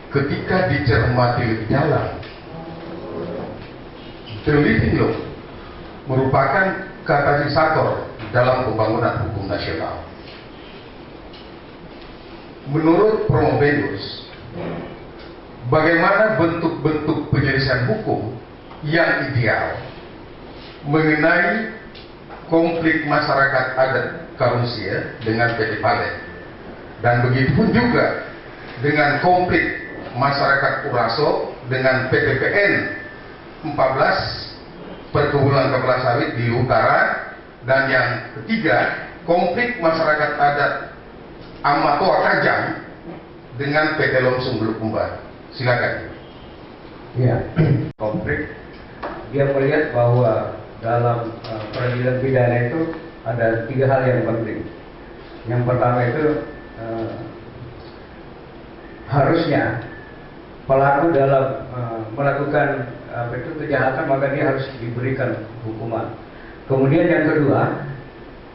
ketika dicermati lebih dalam, the living law merupakan katalisator dalam pembangunan hukum nasional. Menurut Promovendus, bagaimana bentuk-bentuk penyelesaian hukum yang ideal mengenai konflik masyarakat adat Karusia dengan PT Palen, dan begitupun juga dengan konflik masyarakat Uraso dengan PTPN 14 perkebunan kelapa sawit di utara, dan yang ketiga konflik masyarakat adat Amatoa Kajang dengan PT Lomsung Bulukumba. Silakan. Ya, konflik dia melihat bahwa dalam peradilan pidana itu ada 3 hal yang penting. Yang pertama itu harusnya pelaku dalam melakukan kejahatan maka dia harus diberikan hukuman. Kemudian yang kedua,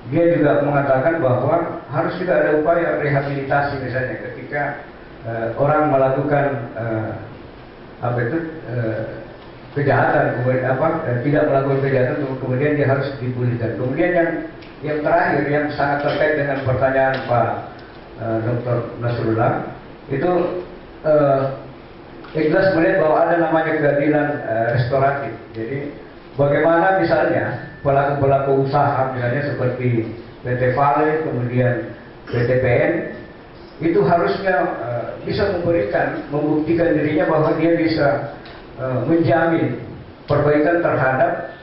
dia juga mengatakan bahwa harus juga ada upaya rehabilitasi, misalnya ketika orang melakukan kejahatan, kemudian tidak melakukan kejahatan, kemudian dia harus dipulihkan. Kemudian yang terakhir yang sangat terkait dengan pertanyaan Pak Dr. Nasrullah itu jelas melihat bahwa ada namanya keadilan restoratif. Jadi bagaimana misalnya pelaku-pelaku usaha misalnya seperti PT Vale, kemudian PTPN itu harusnya bisa membuktikan dirinya bahwa dia bisa menjamin perbaikan terhadap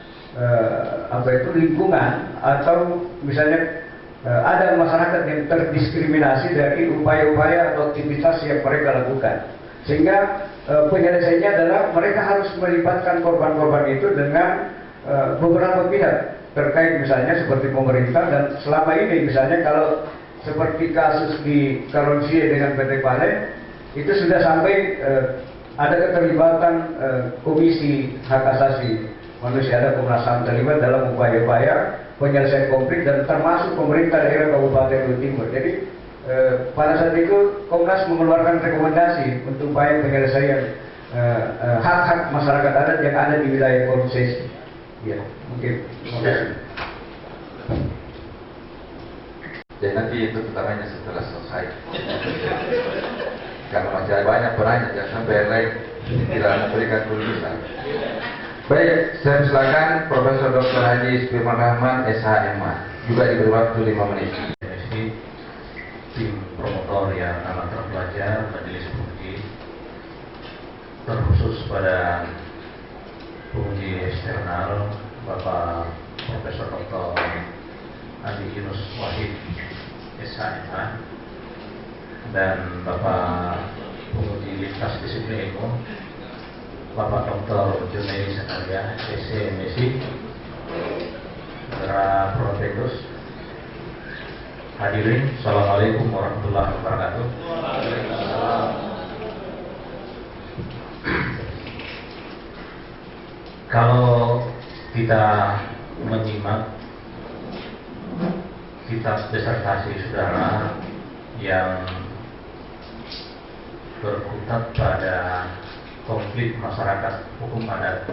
lingkungan, atau misalnya ada masyarakat yang terdiskriminasi dari upaya-upaya atau aktivitas yang mereka lakukan, sehingga penyelesaiannya adalah mereka harus melibatkan korban-korban itu dengan beberapa pihak terkait, misalnya seperti pemerintah. Dan selama ini misalnya kalau seperti kasus di Karonsie dengan PT Palen itu sudah sampai ada keterlibatan Komisi Hak Asasi Manusia, ada Komnas HAM terlibat dalam upaya-upaya penyelesaian konflik, dan termasuk pemerintah daerah Kabupaten Luhut Timur. Jadi pada saat itu Komnas mengeluarkan rekomendasi untuk upaya penyelesaian hak-hak masyarakat adat yang ada di wilayah konsesi. Ya, mungkin. Dan nanti itu pertamanya setelah selesai. Karena masih banyak penanya, jangan sampai yang lain tidak memberikan tulisan. Baik, saya silakan Profesor Dr. Haji Firman Rahman, SHMA, juga diberi waktu 5 menit. Ini tim promotor yang amat terpelajar Majelis Penguji, terkhusus pada penguji eksternal Bapak Profesor Dr. Andi Yunus Wahid, SHMA, dan Bapak penguji lintas disiplin ilmu Bapak Dr. Junaidi Zakaria, SMSI, Saudara Promovendus, hadirin, Assalamualaikum warahmatullahi wabarakatuh. Kalau kita menyimak kitab disertasi saudara yang berkutat pada konflik masyarakat hukum adat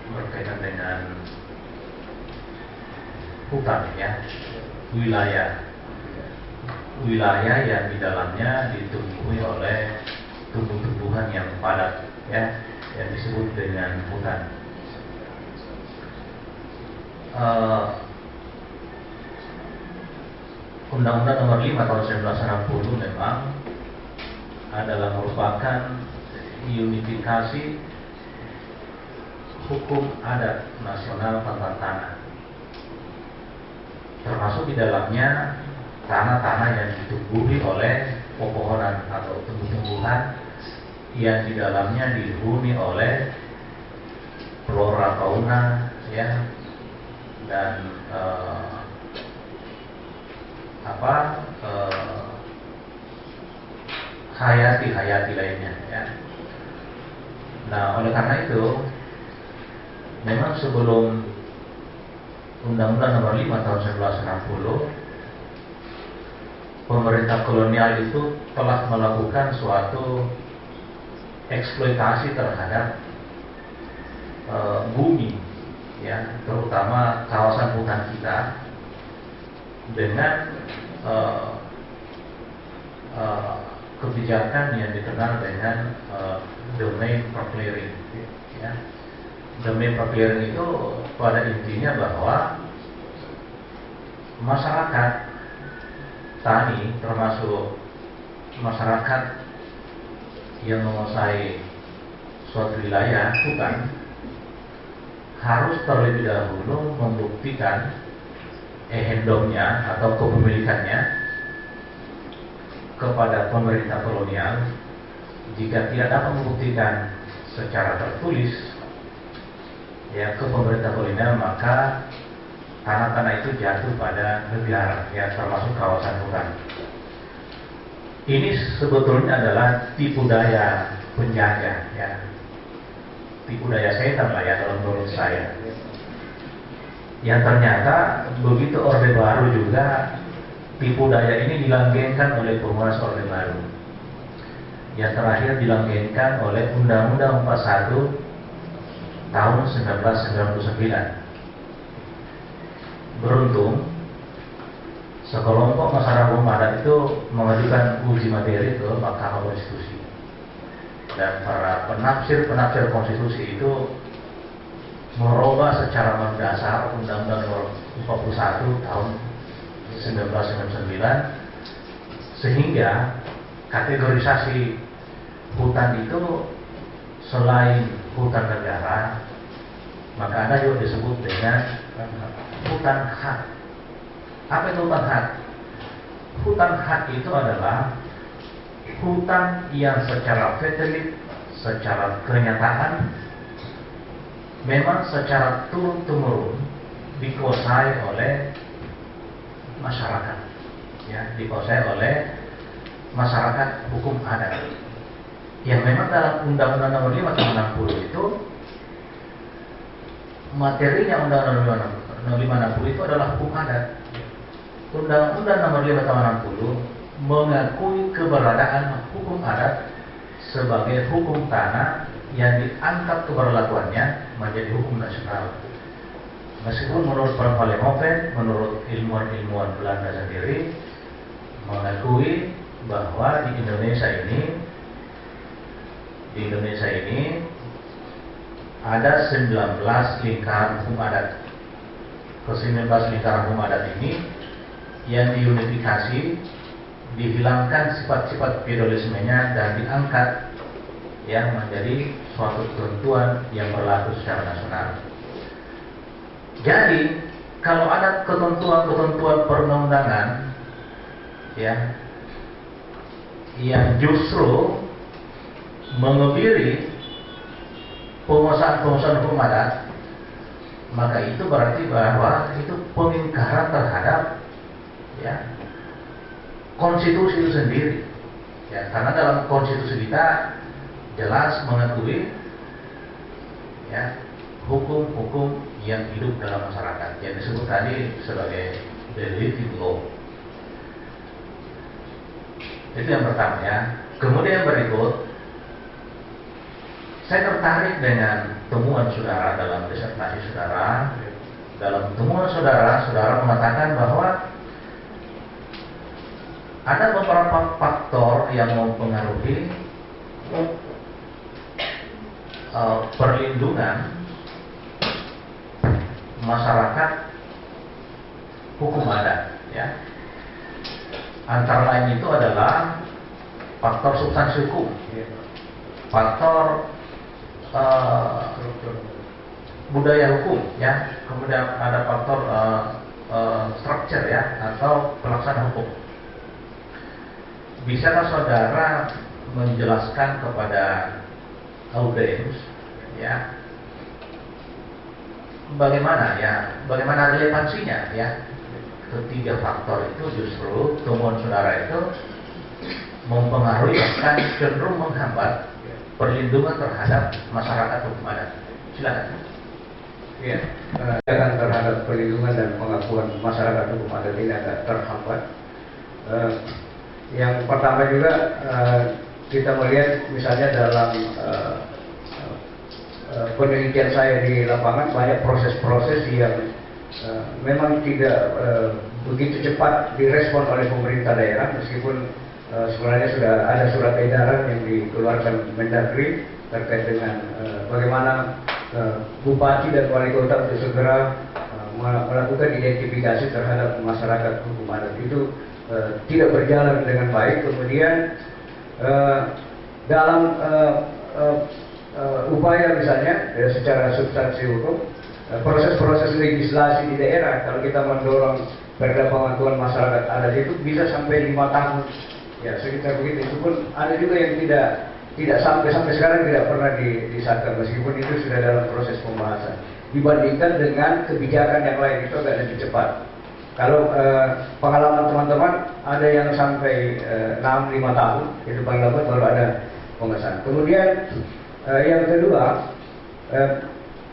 berkaitan dengan hutan, ya, wilayah yang di dalamnya ditumbuhi oleh tumbuh-tumbuhan yang padat, ya, yang disebut dengan hutan. Undang-Undang Nomor 5 Tahun 1960 memang adalah merupakan unifikasi hukum adat nasional tentang tanah, termasuk di dalamnya tanah-tanah yang ditumbuhi oleh pepohonan atau tumbuh-tumbuhan yang di dalamnya dihuni oleh flora fauna, ya, dan hayati lainnya, ya. Nah, oleh karena itu memang sebelum Undang-Undang Nomor 5 Tahun 1960 pemerintah kolonial itu telah melakukan suatu eksploitasi terhadap bumi, ya, terutama kawasan hutan kita dengan kebijakan yang dikenal dengan domain proclearing, ya. Domain proclearing itu pada intinya bahwa masyarakat tani, termasuk masyarakat yang menguasai suatu wilayah hutan, harus terlebih dahulu membuktikan ehendomnya atau kepemilikannya kepada pemerintah kolonial. Jika tidak dapat membuktikan secara tertulis, ya, ke pemerintah kolonial, maka tanah-tanah itu jatuh pada negara, ya, termasuk kawasan hutan. Ini sebetulnya adalah tipu daya penjajah, ya, tipu daya setan lah, ya, dalam menurut saya. Yang ternyata begitu Orde Baru juga tipu daya ini dilanggengkan oleh penguasa Orde Baru. Yang terakhir dilanggengkan oleh Undang-Undang 41 tahun 1999. Beruntung sekelompok masyarakat hukum adat itu mengajukan uji materi ke Mahkamah Konstitusi, dan para penafsir konstitusi itu merubah secara mendasar Undang-Undang Nomor 41 tahun 1999, sehingga kategorisasi hutan itu selain hutan negara, maka ada juga disebut dengan hutan hak. Apa itu hutan hak? Hutan hak itu adalah hutan yang secara fatalis, secara kenyataan, memang secara turun-temurun dikuasai oleh masyarakat, ya, dikuasai oleh masyarakat hukum adat, yang memang dalam Undang-Undang Nomor 5 tahun 60 itu, materinya Undang-Undang Nomor 5 itu adalah hukum adat. Undang-Undang Nomor 5 tahun 60 mengakui keberadaan hukum adat sebagai hukum tanah yang diangkat keberlakuannya menjadi hukum nasional. Meskipun menurut Van Leeuwenhoek, menurut ilmuwan-ilmuwan Belanda sendiri mengakui bahwa di Indonesia ini ada 19 lingkaran hukum adat. Ke-19 lingkaran hukum adat ini yang diunifikasi, dihilangkan sifat-sifat feodalismenya dan diangkat, ya, menjadi suatu ketentuan yang berlaku secara nasional. Jadi kalau ada ketentuan-ketentuan perundang-undangan, ya, yang justru mengebiri penguasaan hukum adat, maka itu berarti bahwa itu pengingkaran terhadap, ya, konstitusi itu sendiri, ya, karena dalam konstitusi kita jelas mengakui, ya, hukum-hukum yang hidup dalam masyarakat yang disebut tadi sebagai relative law. Itu yang pertama, ya. Kemudian yang berikut, saya tertarik dengan temuan saudara dalam disertasi saudara. Dalam temuan saudara mengatakan bahwa ada beberapa faktor yang mempengaruhi perlindungan masyarakat hukum adat, ya. Antara lain itu adalah faktor substansi hukum, faktor budaya hukum, ya, kemudian ada faktor structure, ya, atau pelaksanaan hukum. Bisakah saudara menjelaskan kepada audiens, ya, bagaimana relevansinya, ya, ketiga faktor itu justru temuan saudara itu mempengaruhi, bahkan cenderung menghambat perlindungan terhadap masyarakat hukum adat. Silakan. Ya, terhadap perlindungan dan pengakuan masyarakat hukum adat ini agak terhambat Yang pertama juga kita melihat misalnya dalam penelitian saya di lapangan banyak proses-proses yang memang tidak begitu cepat direspon oleh pemerintah daerah, meskipun sebenarnya sudah ada surat edaran yang dikeluarkan Mendagri terkait dengan bagaimana bupati dan wali kota untuk segera melakukan identifikasi terhadap masyarakat hukum adat. Itu tidak berjalan dengan baik. Kemudian dalam upaya misalnya secara substansi hukum, proses-proses legislasi di daerah, kalau kita mendorong perda pengakuan masyarakat adat itu bisa sampai 5 tahun, ya sekitar begitu. Itu pun ada juga yang tidak sampai sekarang tidak pernah disahkan, meskipun itu sudah dalam proses pembahasan. Dibandingkan dengan kebijakan yang lain itu agak lebih cepat. Kalau pengalaman teman-teman ada yang sampai 6-5 tahun, itu paling lambat baru ada pengesahan. Kemudian yang kedua,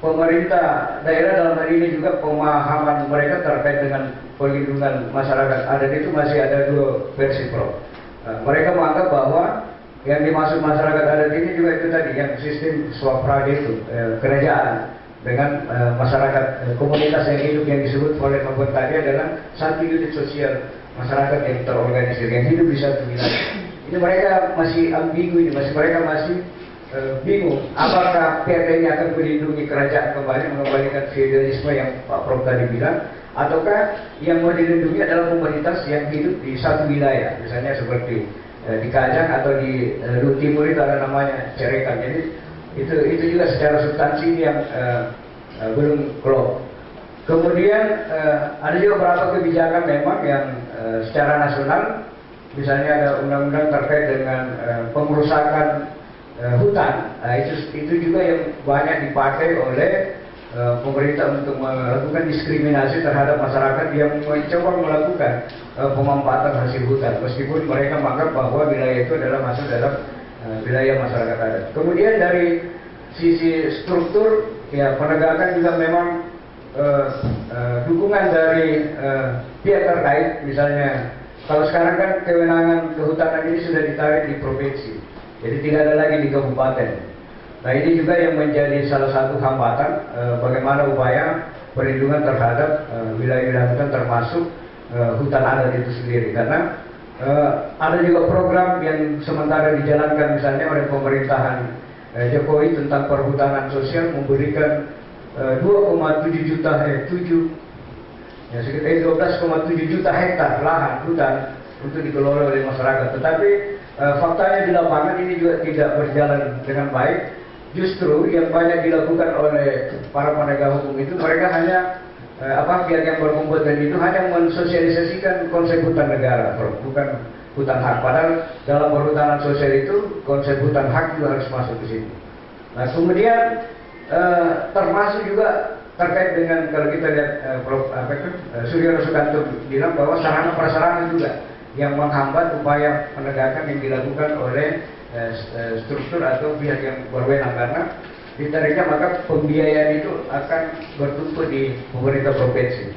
pemerintah daerah dalam hal ini juga pemahaman mereka terkait dengan perlindungan masyarakat adat itu masih ada 2 versi, Prof. Mereka menganggap bahwa yang dimaksud masyarakat adat ini juga itu tadi, yang sistem swaprada itu, kerajaan dengan masyarakat komunitas yang hidup, yang disebut oleh Pak tadi adalah satu unit sosial masyarakat yang terorganisir, yang hidup di satu wilayah. Ini mereka masih ambigu, mereka masih bingung apakah PRD ini akan melindungi kerajaan kembali, mengembalikan feudalisme yang Pak Prof tadi bilang, ataukah yang mau dilindungi adalah komunitas yang hidup di satu wilayah, misalnya seperti di Kajang atau di Lut Timur itu ada namanya Cerekan. Jadi itu juga secara substansi yang belum klop. Kemudian ada juga beberapa kebijakan memang yang secara nasional, misalnya ada undang-undang terkait dengan pengerusakan hutan. Itu juga yang banyak dipakai oleh pemerintah untuk melakukan diskriminasi terhadap masyarakat yang mencoba melakukan pemanfaatan hasil hutan, meskipun mereka menganggap bahwa wilayah itu adalah masuk dalam wilayah masyarakat adat. Kemudian dari sisi struktur, ya penegakan juga memang dukungan dari pihak terkait. Misalnya kalau sekarang kan kewenangan kehutanan ini sudah ditarik di provinsi, jadi tidak ada lagi di kabupaten. Nah ini juga yang menjadi salah satu hambatan bagaimana upaya perlindungan terhadap wilayah-wilayah hutan, termasuk hutan adat itu sendiri. Karena ada juga program yang sementara dijalankan misalnya oleh pemerintahan Jokowi tentang perhutanan sosial, memberikan 2,7 juta sekitar 12,7 juta hektar lahan hutan untuk dikelola oleh masyarakat. Tetapi faktanya di lapangan ini juga tidak berjalan dengan baik. Justru yang banyak dilakukan oleh para penegak hukum itu, mereka hanya pihak yang berkompeten itu hanya mensosialisasikan konsep hutan negara, bukan hutan hak. Padahal dalam perhutanan sosial itu konsep hutan hak juga harus masuk ke situ. Nah kemudian termasuk juga terkait dengan, kalau kita lihat Prof. Suryono Sukanto bilang bahwa sarana prasarana juga yang menghambat upaya penegakan yang dilakukan oleh struktur atau pihak yang berwenang, karena ditariknya maka pembiayaan itu akan bertumpu di pemerintah provinsi.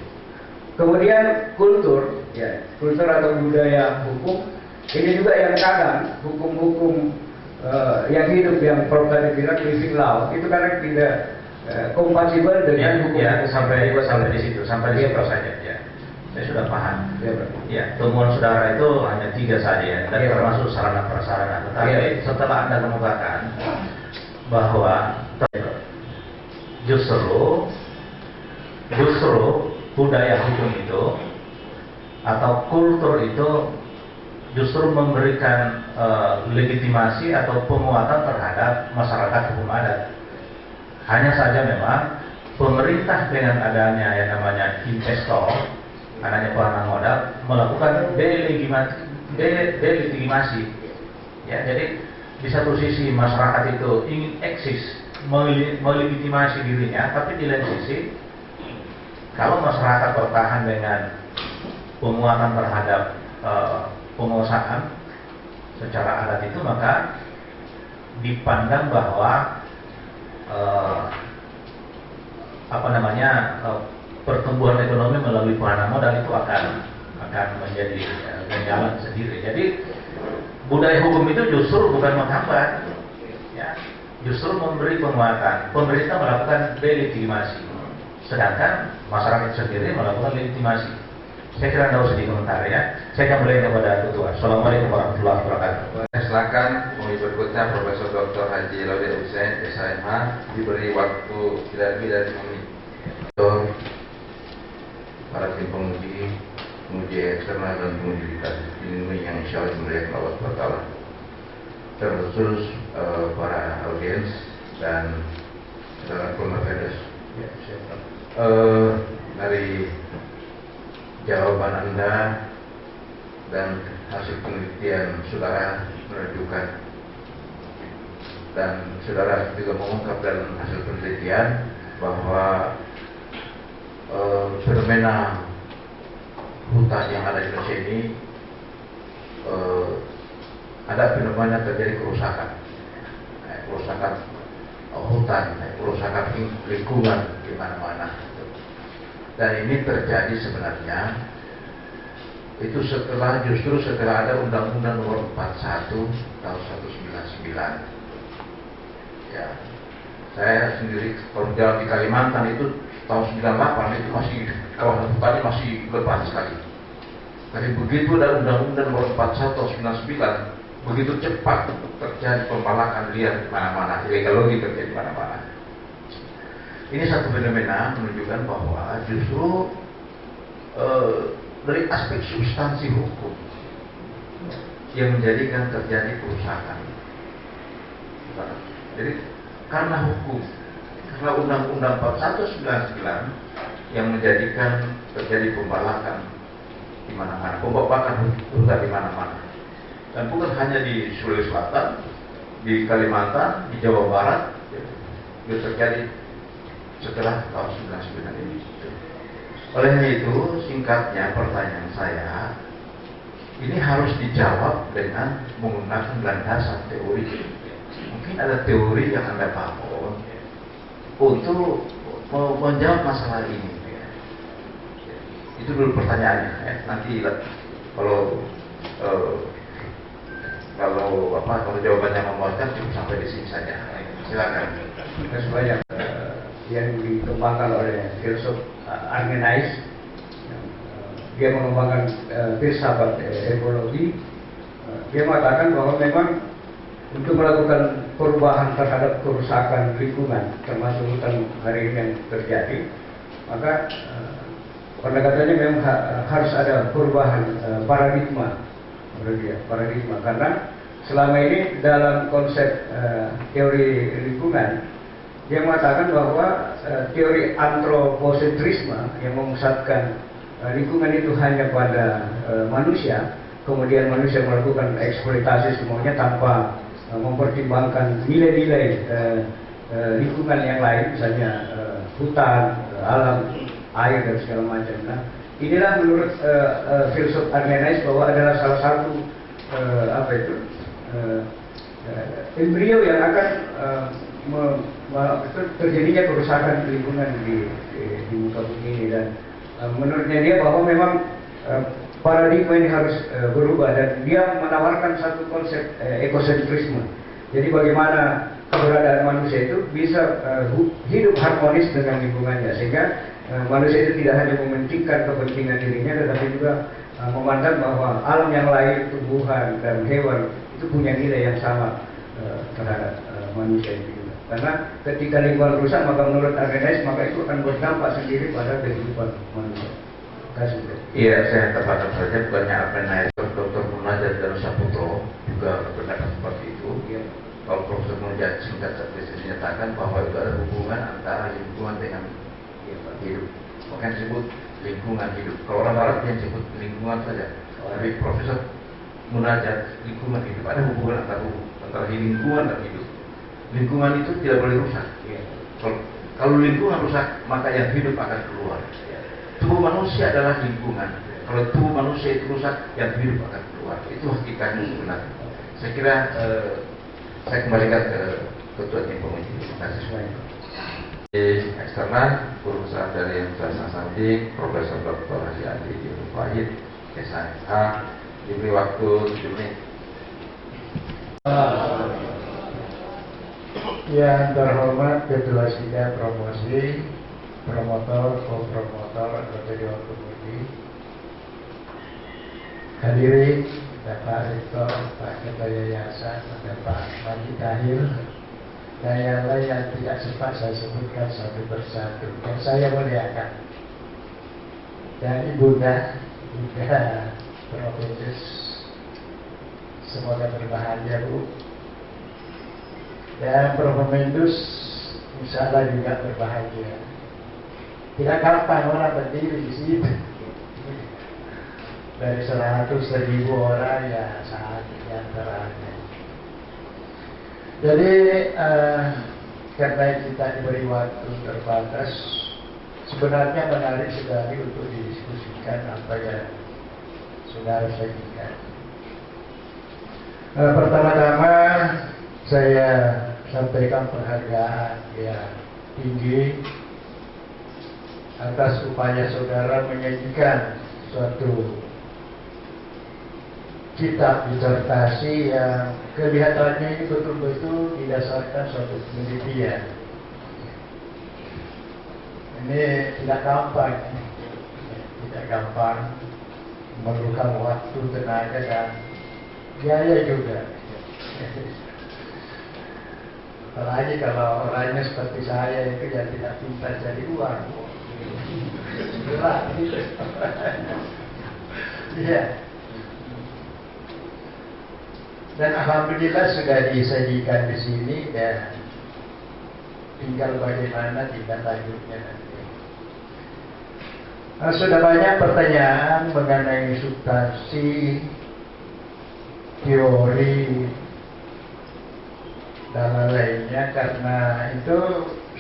Kemudian kultur, ya kultur atau budaya hukum ini juga yang kadang hukum-hukum yang hidup yang Prof tadi bilang living law itu kadang tidak kompatibel dengan hukum. Ya, sampai di situ saja ya. Saya sudah paham. Ya, temuan saudara itu hanya 3 saja, dan termasuk sarana prasarana. Tetapi setelah Anda kemukakan bahwa justru budaya hukum itu atau kultur itu justru memberikan legitimasi atau penguatan terhadap masyarakat hukum adat. Hanya saja memang pemerintah dengan adanya yang namanya investor, adanya peranan modal, melakukan delegitimasi. Ya, jadi di satu sisi masyarakat itu ingin eksis, melegitimasi dirinya, tapi di lain sisi kalau masyarakat bertahan dengan penguatan terhadap penguasaan secara adat itu, maka dipandang bahwa pertumbuhan ekonomi melalui peranan modal itu akan menjadi dengan jalan sendiri. Jadi budaya hukum itu justru bukan menghambat, ya, justru memberi penguatan. Pemerintah melakukan delegitimasi, sedangkan masyarakat sendiri melakukan legitimasi. Saya kira tidak usah dikomentari ya. Saya akan mulai kepada ketua. Assalamualaikum warahmatullahi wabarakatuh. Silakan pemimpin berikutnya Profesor Dr. Haji Laude Hussein SHMH, diberi waktu tidak lebih dari 5 menit. Para tim penguji eksternal dan penguji ini yang insya Allah dimuliakan Allah SWT, terkhusus para audiens dan saudara pemerintah. Dari jawaban Anda dan hasil penelitian saudara menunjukkan, dan saudara juga mengungkap dalam hasil penelitian bahwa fenomena hutan yang ada di Indonesia ini ada fenomena terjadi kerusakan hutan, kerusakan lingkungan di mana-mana. Dan ini terjadi sebenarnya itu justru setelah ada Undang-Undang Nomor 41 tahun 1999. Ya, saya sendiri kalau jalan di Kalimantan itu tahun 98 itu masih kawasan hutannya masih lebat sekali. Tapi begitu ada Undang-Undang Nomor 41 tahun 99, begitu cepat terjadi pembalakan liar di mana-mana, ilegal terjadi di mana-mana. Ini satu fenomena menunjukkan bahwa justru dari aspek substansi hukum yang menjadikan terjadi kerusakan. Jadi karena hukum, karena Undang-Undang 41/99 yang menjadikan terjadi pembalakan di mana-mana, pembabakan hutan di mana-mana, dan bukan hanya di Sulawesi Selatan, di Kalimantan, di Jawa Barat, itu terjadi setelah tahun 99 ini. Oleh itu, singkatnya pertanyaan saya ini harus dijawab dengan menggunakan landasan teori. Mungkin ada teori yang Anda bangun untuk menjawab masalah ini. Itu dulu pertanyaannya. Nanti kalau jawabannya memuaskan cukup sampai di sini saja. Silakan. Terima kasih banyak. Yang dikembangkan oleh filsuf Armenais, dia mengembangkan filsafat ekologi. Dia mengatakan bahwa memang untuk melakukan perubahan terhadap kerusakan lingkungan, termasuk hutan hari ini yang terjadi, maka pendekatannya memang harus ada perubahan paradigma, karena selama ini dalam konsep teori lingkungan dia mengatakan bahwa teori antroposentrisme yang memusatkan lingkungan itu hanya pada manusia, kemudian manusia melakukan eksploitasi semuanya tanpa mempertimbangkan nilai-nilai lingkungan yang lain, misalnya hutan, alam, air dan segala macam. Nah, inilah menurut filsuf Armenais bahwa adalah salah satu embrio yang akan terjadinya kerusakan lingkungan di muka bumi ini. Dan menurutnya dia bahwa memang paradigma ini harus berubah, dan dia menawarkan satu konsep ekosentrisme. Jadi bagaimana keberadaan manusia itu bisa hidup harmonis dengan lingkungannya, sehingga manusia itu tidak hanya mementingkan kepentingan dirinya, tetapi juga memandang bahwa alam yang lain, tumbuhan dan hewan itu punya nilai yang sama terhadap manusia itu. Karena ketika lingkungan rusak, maka menurut Armenais, maka itu akan berdampak sendiri pada kehidupan manusia. Iya, saya tepat saja, bukannya Armenais, Dr. Munajat dan Saputro juga berpendapat seperti itu. Ya. Kalau Profesor Munajat singkat saja dinyatakan bahwa itu ada hubungan antara lingkungan dengan hidup. Makanya disebut lingkungan hidup. Kalau orang Barat yang disebut lingkungan saja. Tapi Profesor Munajat lingkungan hidup, ada hubungan antara lingkungan dan hidup. Lingkungan itu tidak boleh rusak. Ya. Kalau lingkungan rusak, maka yang hidup akan keluar. Ya. Tubuh manusia adalah lingkungan. Kalau tubuh manusia itu rusak, yang hidup akan keluar. Itu hakikatnya sebenarnya. Saya kira saya kembalikan ke ketua tim penguji. Terima kasih semuanya. Eksternal, guru besar dari Universitas Hasanuddin, Profesor Dr. Haji Adi Fahid, SHMH, Diberi waktu 7 menit. Yang terhormat Ketua Sidang Promosi, Promotor, Co-Promotor, anggota Dewan Pemudi, hadirin, Bapak Rektor, Pak Ketua Yayasan, ada Pak Mandi Tahir, dan yang lain yang tidak sempat saya sebutkan satu persatu. Dan saya muliakan. Dan Ibunda Profesus, semoga berbahagia Bu. Dan Prof. Mendus, insya Allah juga berbahagia. Tidak gampang orang berdiri di situ. Dari 100.000 orang ya satu di antaranya. Jadi karena kita diberi waktu terbatas, sebenarnya menarik sekali untuk didiskusikan apa yang saudara sajikan. Pertama-tama saya sampaikan penghargaan yang tinggi atas upaya saudara menyajikan suatu kitab disertasi yang kelihatannya ini betul-betul didasarkan suatu penelitian. Ini tidak gampang, memerlukan waktu, tenaga, dan biaya juga. Apalagi kalau orangnya seperti saya itu yang tidak pintar cari uang, berat gitu. Iya. Dan alhamdulillah sudah disajikan di sini dan tinggal bagaimana tindak lanjutnya nanti. Sudah banyak pertanyaan mengenai substansi, teori, dan lainnya. Karena itu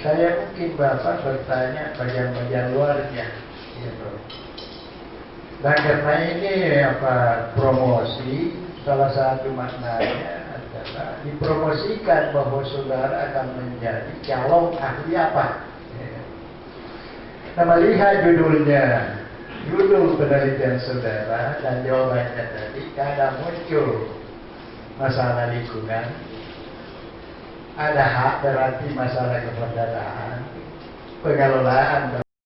saya mungkin Bapak bertanya bagian-bagian luarnya gitu. Dan karena ini promosi, salah satu maknanya adalah dipromosikan bahwa saudara akan menjadi calon ahli apa. Nah, melihat judulnya, judul penelitian saudara dan jawabannya tadi, kadang muncul masalah lingkungan, ada hak berarti masalah keperdataan, pengelolaan